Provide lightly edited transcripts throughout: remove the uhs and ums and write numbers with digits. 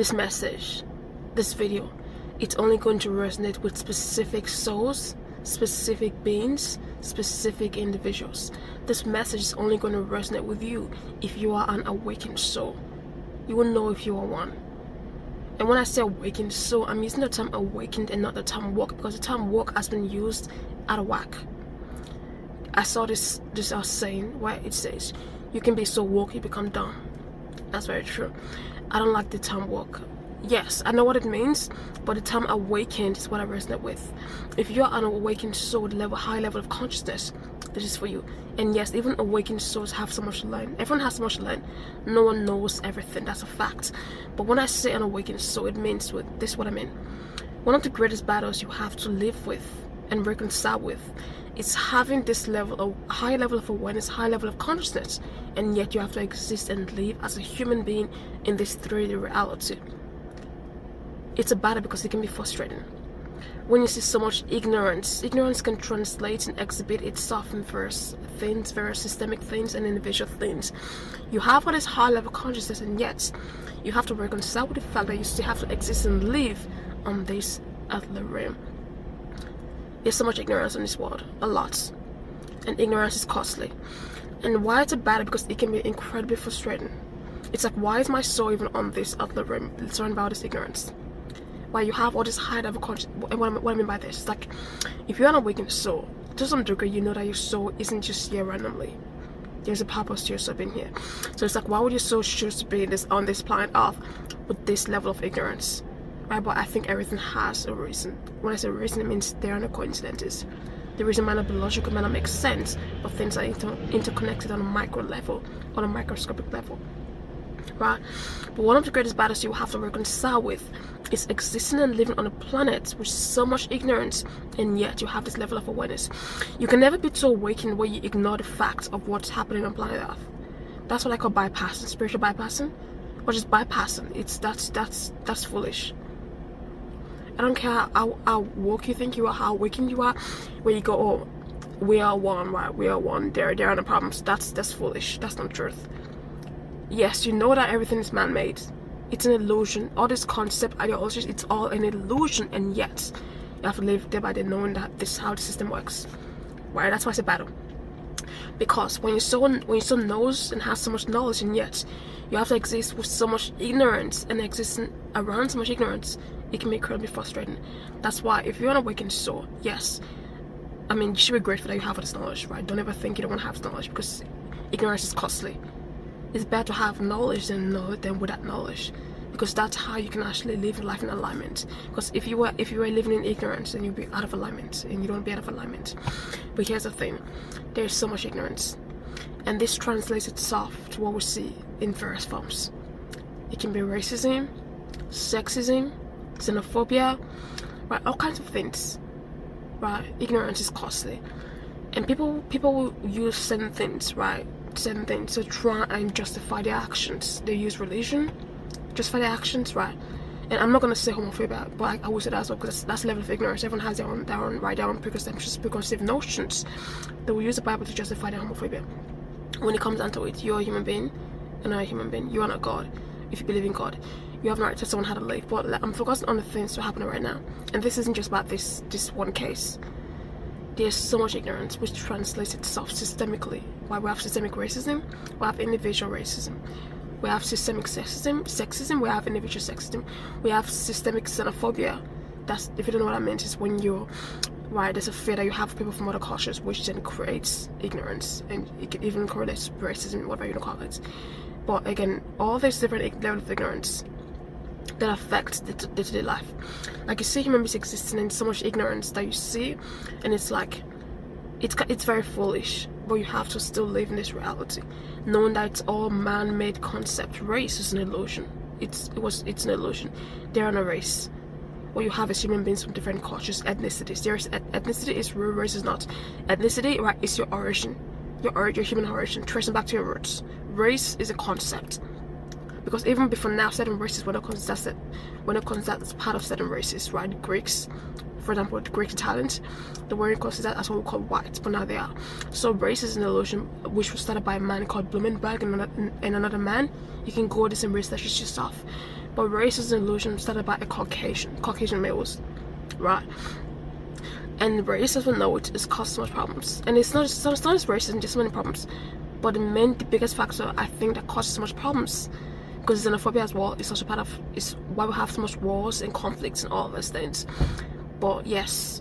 this message, this video, it's only going to resonate with specific souls, specific beings, specific individuals. This message is only going to resonate with you if you are an awakened soul. You will know if you are one. And when I say awakened soul, I'm using the term awakened and not the term woke, because the term woke has been used out of whack. I saw this saying where it says, you can be so woke you become dumb. That's very true. I don't like the term woke. Yes, I know what it means, but the term awakened is what I resonate with. If you're an awakened soul with high level of consciousness, this is for you. And yes, even awakened souls have so much to learn. Everyone has so much to learn. No one knows everything. That's a fact. But when I say an awakened soul, it means this is what I mean. One of the greatest battles you have to live with and reconcile with is having this high level of awareness, high level of consciousness, and yet you have to exist and live as a human being in this 3D reality. It's a battle because it can be frustrating. When you see so much ignorance can translate and exhibit itself in various things, various systemic things and individual things. You have all this high level consciousness, and yet you have to reconcile with the fact that you still have to exist and live on this earthly realm. There's so much ignorance in this world, a lot, and ignorance is costly. And why it's a battle? Because it can be incredibly frustrating. It's like, why is my soul even on this earthly realm, surrounded by all this ignorance? Why you have all this high level consciousness. What I mean by this, it's like, if you're an awakened soul, to some degree you know that your soul isn't just here randomly. There's a purpose to your soul being here. So it's like, why would your soul choose to be on this planet Earth with this level of ignorance? Right? But I think everything has a reason. When I say reason, it means there are no coincidences. The reason might not be logical, might not make sense, but things are interconnected on a micro level, on a microscopic level. Right? But one of the greatest battles you have to reconcile with is existing and living on a planet with so much ignorance, and yet you have this level of awareness. You can never be too awakened where you ignore the fact of what's happening on planet Earth. That's what I call bypassing, spiritual bypassing, or just bypassing. That's foolish. I don't care how woke you think you are, how awakened you are, where you go, oh, we are one, right? We are one. There are no problems. That's foolish. That's not truth. Yes, you know that everything is man-made. It's an illusion. All this concept, ideologies, it's all an illusion, and yet you have to live day by day knowing that this is how the system works. Right? That's why it's a battle. Because when your soul knows and has so much knowledge, and yet you have to exist with so much ignorance and existing around so much ignorance, it can be incredibly frustrating. That's why if you're an awakened soul, yes, I mean, you should be grateful that you have this knowledge, right? Don't ever think you don't want to have this knowledge, because ignorance is costly. It's better to have knowledge than without knowledge, because that's how you can actually live your life in alignment. Because if you were living in ignorance, then you'd be out of alignment, and you don't be out of alignment. But here's the thing: there's so much ignorance, and this translates itself to what we see in various forms. It can be racism, sexism, xenophobia, right? All kinds of things, right? Ignorance is costly, and people will use certain things, right? Certain things to try and justify their actions. They use religion, justify their actions, right? And I'm not gonna say homophobia, but I will say that as well, because that's a level of ignorance. Everyone has their own preconceived notions. They will use the Bible to justify their homophobia. When it comes down to it, you're a human being, and I'm a human being. You are not God. If you believe in God, you have no right to tell someone how to live. But I'm focusing on the things that are happening right now, and this isn't just about this one case. There's so much ignorance which translates itself systemically. Why we have systemic racism, we have individual racism, we have systemic sexism, we have individual sexism, we have systemic xenophobia. That's, if you don't know what that means, is when you're, right, there's a fear that you have people from other cultures, which then creates ignorance, and it can even correlate to racism, whatever you call it. But again, all these different levels of ignorance that affect the day-to-day life. Like, you see human beings existing in so much ignorance that you see, and it's like, it's very foolish, but you have to still live in this reality, knowing that it's all man-made concept. Race is an illusion. It's an illusion. There are no race. What you have is human beings from different cultures, ethnicities. Ethnicity is real, race is not. Ethnicity, right, is your origin, your human origin, tracing back to your roots. Race is a concept. Because even before now, certain races were not considered as part of certain races, right? The Greeks, for example, the Greek Italians, they weren't considered as what we call white, but now they are. So race is an illusion which was started by a man called Blumenberg and another man. You can go this and research yourself. But race is an illusion started by a Caucasian males, right? And race, as we know it, is causing so much problems. And it's not just racism, just so many problems. But the biggest factor I think that causes so much problems, because xenophobia as well, is also part of, is why we have so much wars and conflicts and all of those things. But yes,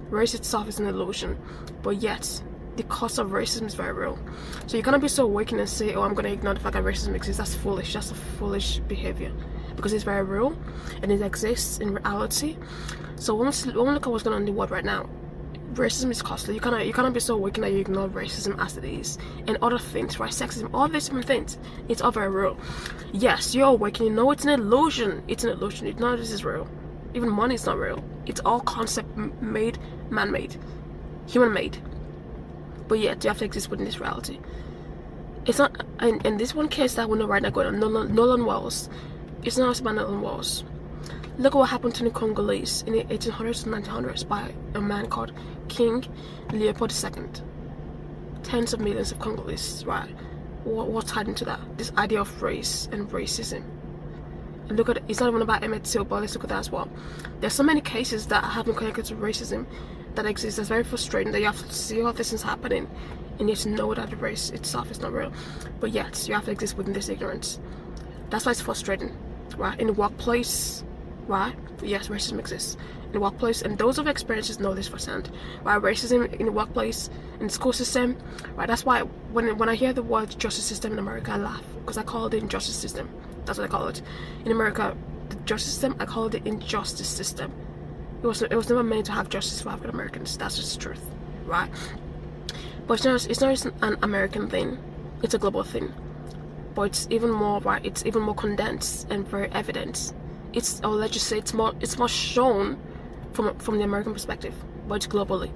race itself is an illusion, but yet the cost of racism is very real. So you cannot be so awakened and say, oh, I'm going to ignore the fact that racism exists. That's foolish. That's a foolish behavior, because it's very real and it exists in reality. So when we look at what's going on in the world right now, racism is costly. You cannot be so awakened that you ignore racism as it is, and other things, right? Sexism, all these different things. It's all very real. Yes, you're awakening. No, it's an illusion. It's an illusion. It's not. This is real. Even money is not real. It's all concept made, man-made, human-made. But yet you have to exist within this reality. It's not. And this one case that we know right now going on, Nolan Wells. It's not about Nolan Wells. Look at what happened to the Congolese in the 1800s and 1900s by a man called King Leopold II. Tens of millions of Congolese, right? What's tied into that? This idea of race and racism. And look at it, it's not even about Emmett Till, but let's look at that as well. There's so many cases that have been connected to racism that exist. That's very frustrating, that you have to see all this is happening and you have to know that the race itself is not real. But yet, you have to exist within this ignorance. That's why it's frustrating, right? In the workplace, right? Yes, racism exists in the workplace, and those who have experiences know this firsthand, right? Racism in the workplace, in the school system, right? That's why when I hear the word justice system in America, I laugh, because I call it the injustice system. That's what I call it. In America, the justice system, I call it the injustice system. It was never meant to have justice for African Americans. That's just the truth, right? But it's not just an American thing. It's a global thing. But it's even more, right? It's even more condensed and very evident. Or let's just say it's more shown from the American perspective, but it's globally,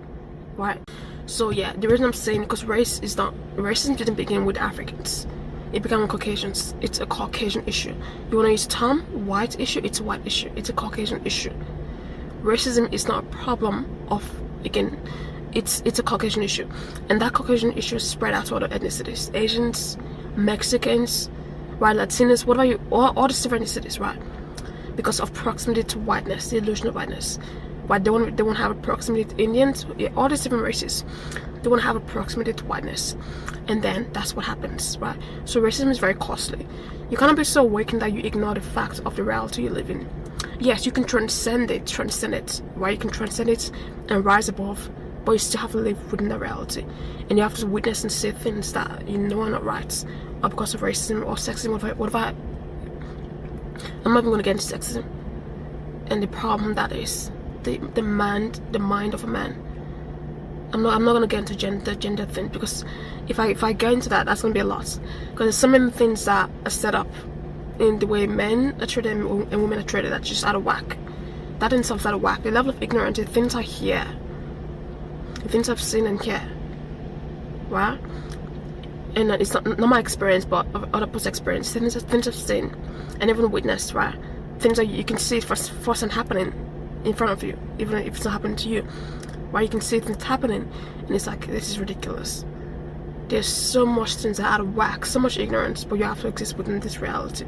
right? So yeah, the reason I'm saying, because racism didn't begin with Africans. It began with Caucasians. It's a Caucasian issue. You want to use the term white issue? It's a white issue. It's a Caucasian issue. Racism is not a problem of, again, it's a Caucasian issue, and that Caucasian issue is spread out to other ethnicities, Asians, Mexicans, right, Latinos, what about you, all these different ethnicities, right? Because of proximity to whiteness, the illusion of whiteness. Right? They won't have a proximity to Indians, all these different races. They won't have a proximity to whiteness. And then that's what happens, right? So racism is very costly. You cannot be so awakened that you ignore the fact of the reality you live in. Yes, you can transcend it, right? You can transcend it and rise above, but you still have to live within the reality. And you have to witness and see things that you know are not right, or because of racism or sexism, whatever. I'm not even going to get into sexism and the problem that is the mind of a man. I'm not going to get into the gender thing, because if I get into that, that's going to be a lot, because there's so many things that are set up in the way men are treated and women are treated that's just out of whack. That in itself is out of whack. The level of ignorance, the things I hear, the things I've seen and hear, right? And it's not my experience, but other people's experience. Things I've seen and even witnessed, right? Things that you can see first and happening in front of you, even if it's not happening to you, right? You can see things happening, and it's like, this is ridiculous. There's so much things that are out of whack, so much ignorance, but you have to exist within this reality.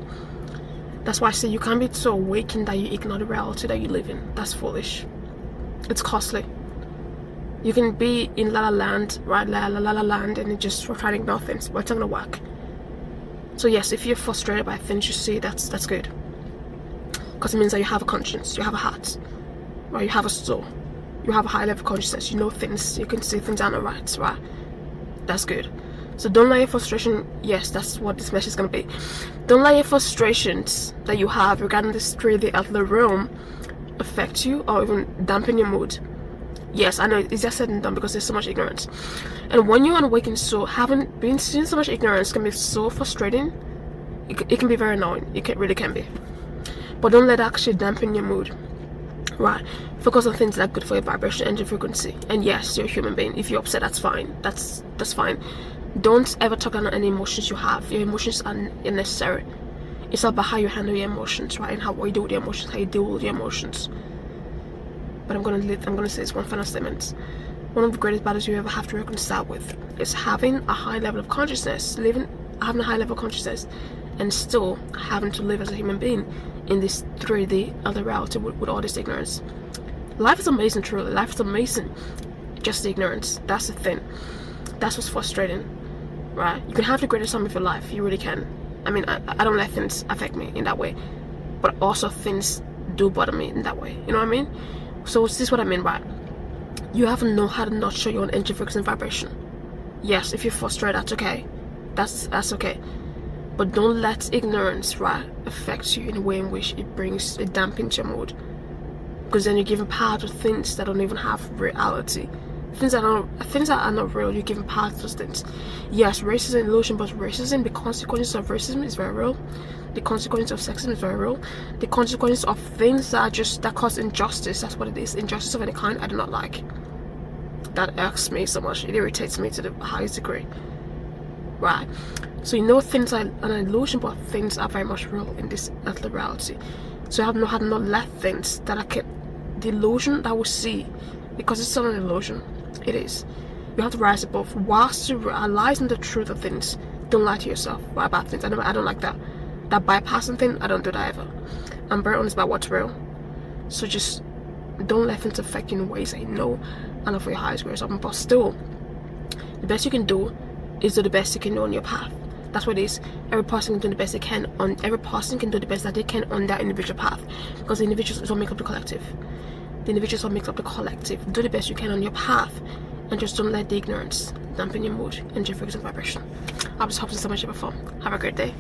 That's why I say you can't be so awakened that you ignore the reality that you live in. That's foolish. It's costly. You can be in La La Land, right? La La Land, and just try to ignore things, but it's not gonna work. So yes, if you're frustrated by things you see, that's good, because it means that you have a conscience, you have a heart, right? You have a soul, you have a high level of consciousness. You know things, you can see things aren't right, right? That's good. So don't let your frustration, yes, that's what this message is gonna be. Don't let your frustrations that you have regarding the spirit of the realm affect you or even dampen your mood. Yes, I know it's just said and done because there's so much ignorance. And when you're unawakened, so seeing so much ignorance can be so frustrating. It can be very annoying. It really can be. But don't let that actually dampen your mood. Right? Focus on things that are good for your vibration and your frequency. And yes, you're a human being. If you're upset, that's fine. That's fine. Don't ever talk on any emotions you have. Your emotions are unnecessary. It's about how you handle your emotions, right? And what you do with your emotions, how you deal with your emotions. But I'm gonna say this one final statement. One of the greatest battles you ever have to reconcile with is having a high level of consciousness, having a high level of consciousness, and still having to live as a human being in this 3D other reality with all this ignorance. Life is amazing, truly. Life is amazing. Just the ignorance. That's the thing. That's what's frustrating, right? You can have the greatest time of your life. You really can. I mean, I don't let things affect me in that way, but also things do bother me in that way. You know what I mean? So this is what I mean by you have to know how to nurture your own energy, frequency, and vibration. Yes, if you're frustrated, that's okay. That's okay. But don't let ignorance, right, affect you in a way in which it dampens your mood. Because then you're giving power to things that don't even have reality. Things that are not real, you're giving power to those things. Yes, racism is an illusion, but racism, the consequences of racism is very real. The consequences of sexism is very real. The consequences of things that cause injustice, that's what it is. Injustice of any kind, I do not like. That irks me so much. It irritates me to the highest degree. Right? So you know things are an illusion, but things are very much real in this earthly reality. So you have to know how to not let things that are the illusion that we see, because it's not an illusion. It is. You have to rise above. Whilst you realize the truth of things, don't lie to yourself about things. I don't like that. That bypassing thing, I don't do that ever. I'm very honest about what's real. So just don't let things affect you in ways that you know and for your highest grace. But still, the best you can do is do the best you can do on your path. That's what it is. Every person can do the best they can every person can do the best that they can on their individual path. Because the individuals is what make up the collective. The individuals what makes up the collective. Do the best you can on your path, and just don't let the ignorance dampen your mood and your frequency and vibration. I just hope this so much of a fun. Have a great day.